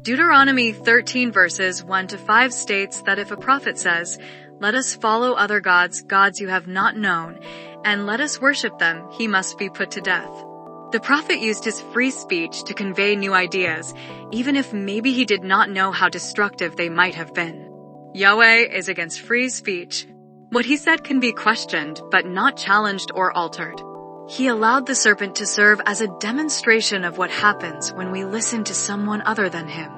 Deuteronomy 13 verses 1 to 5 states that if a prophet says, "Let us follow other gods, gods you have not known, and let us worship them," he must be put to death. The prophet used his free speech to convey new ideas, even if maybe he did not know how destructive they might have been. Yahweh is against free speech. What he said can be questioned, but not challenged or altered. He allowed the serpent to serve as a demonstration of what happens when we listen to someone other than him.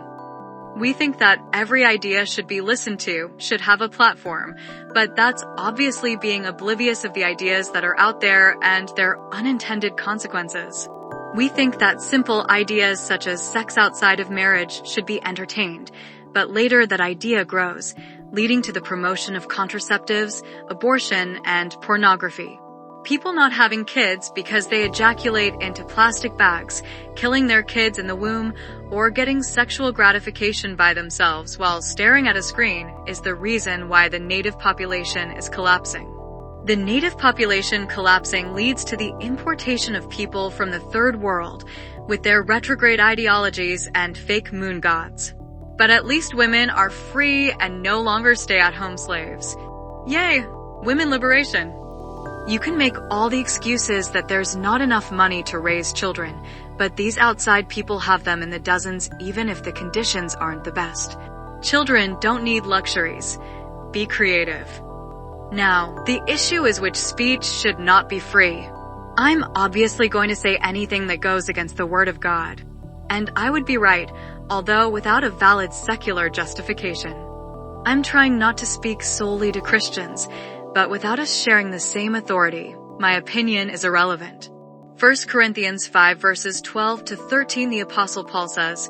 We think that every idea should be listened to, should have a platform, but that's obviously being oblivious of the ideas that are out there and their unintended consequences. We think that simple ideas such as sex outside of marriage should be entertained, but later that idea grows, leading to the promotion of contraceptives, abortion, and pornography. People not having kids because they ejaculate into plastic bags, killing their kids in the womb, or getting sexual gratification by themselves while staring at a screen is the reason why the native population is collapsing. The native population collapsing leads to the importation of people from the third world with their retrograde ideologies and fake moon gods. But at least women are free and no longer stay-at-home slaves. Yay! Women liberation! You can make all the excuses that there's not enough money to raise children, but these outside people have them in the dozens even if the conditions aren't the best. Children don't need luxuries. Be creative. Now, the issue is which speech should not be free. I'm obviously going to say anything that goes against the word of God. And I would be right, although without a valid secular justification. I'm trying not to speak solely to Christians, but without us sharing the same authority, my opinion is irrelevant. 1 Corinthians 5 verses 12 to 13 the Apostle Paul says,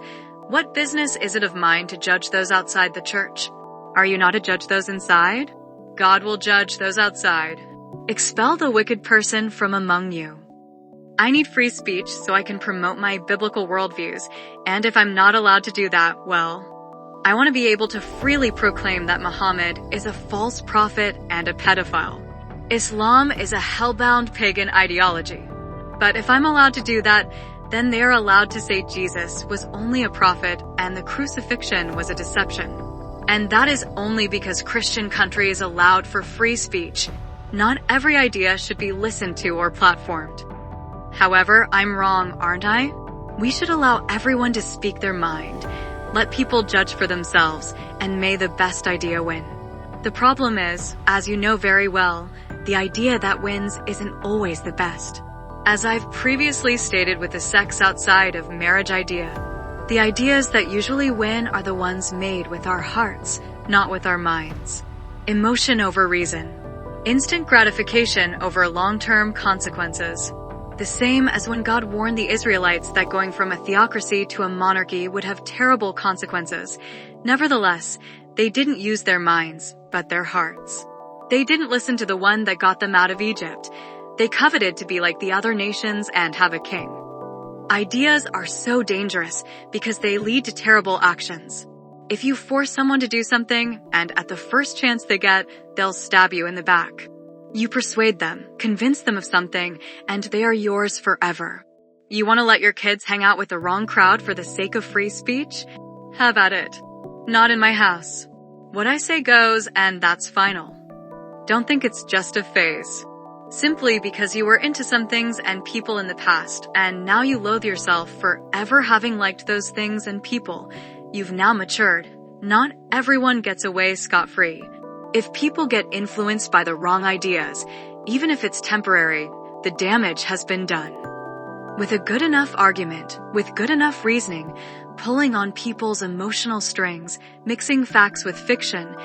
"What business is it of mine to judge those outside the church? Are you not to judge those inside? God will judge those outside. Expel the wicked person from among you." I need free speech so I can promote my biblical worldviews, and if I'm not allowed to do that, well, I want to be able to freely proclaim that Muhammad is a false prophet and a pedophile. Islam is a hellbound pagan ideology. But if I'm allowed to do that, then they are allowed to say Jesus was only a prophet and the crucifixion was a deception. And that is only because Christian countries allowed for free speech. Not every idea should be listened to or platformed. However, I'm wrong, aren't I? We should allow everyone to speak their mind. Let people judge for themselves, and may the best idea win. The problem is, as you know very well, the idea that wins isn't always the best. As I've previously stated with the sex outside of marriage idea, the ideas that usually win are the ones made with our hearts, not with our minds. Emotion over reason. Instant gratification over long-term consequences. The same as when God warned the Israelites that going from a theocracy to a monarchy would have terrible consequences. Nevertheless, they didn't use their minds, but their hearts. They didn't listen to the one that got them out of Egypt. They coveted to be like the other nations and have a king. Ideas are so dangerous because they lead to terrible actions. If you force someone to do something, and at the first chance they get, they'll stab you in the back. You persuade them, convince them of something, and they are yours forever. You want to let your kids hang out with the wrong crowd for the sake of free speech? Have at it. Not in my house. What I say goes, and that's final. Don't think it's just a phase. Simply because you were into some things and people in the past, and now you loathe yourself for ever having liked those things and people, you've now matured. Not everyone gets away scot-free. If people get influenced by the wrong ideas, even if it's temporary, the damage has been done. With a good enough argument, with good enough reasoning, pulling on people's emotional strings, mixing facts with fiction,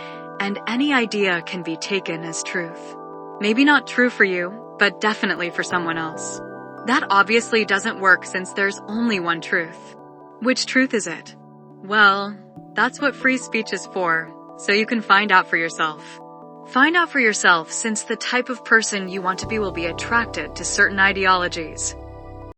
and any idea can be taken as truth. Maybe not true for you, but definitely for someone else. That obviously doesn't work since there's only one truth. Which truth is it? Well, that's what free speech is for. So you can find out for yourself. Find out for yourself since the type of person you want to be will be attracted to certain ideologies.